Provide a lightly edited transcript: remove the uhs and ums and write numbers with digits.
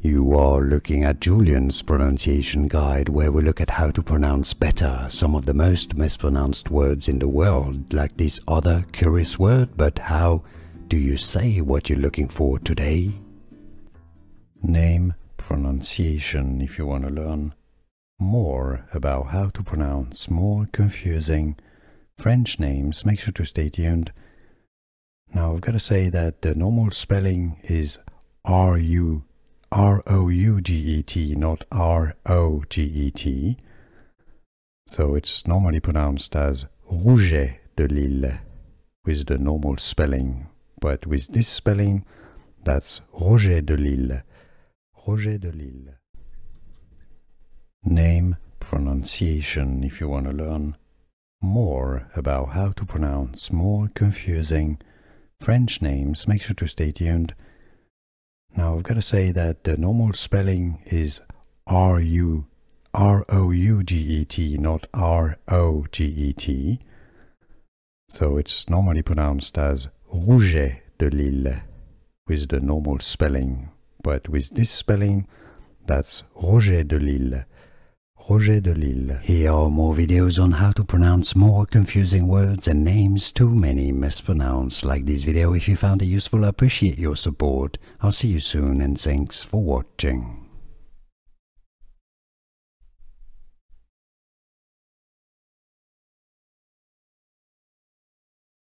You are looking at Julian's pronunciation guide, where we look at how to pronounce better some of the most mispronounced words in the world, like this other curious word. But how do you say what you're looking for today? Name pronunciation. If you want to learn more about how to pronounce more confusing French names, make sure to stay tuned. Now I've got to say that the normal spelling is R-O-U-G-E-T, not R-O-G-E-T. So it's normally pronounced as Roget de Lille with the normal spelling. But with this spelling, that's Roget de Lille. Roget de Lille. Name pronunciation. If you want to learn more about how to pronounce more confusing French names, make sure to stay tuned. Now I've got to say that the normal spelling is R-O-U-G-E-T, not R-O-G-E-T. So it's normally pronounced as Roget de Lille with the normal spelling. But with this spelling, that's Roget de Lille. Roget de Lille. Here are more videos on how to pronounce more confusing words and names too many mispronounced. Like this video if you found it useful. I appreciate your support. I'll see you soon and thanks for watching.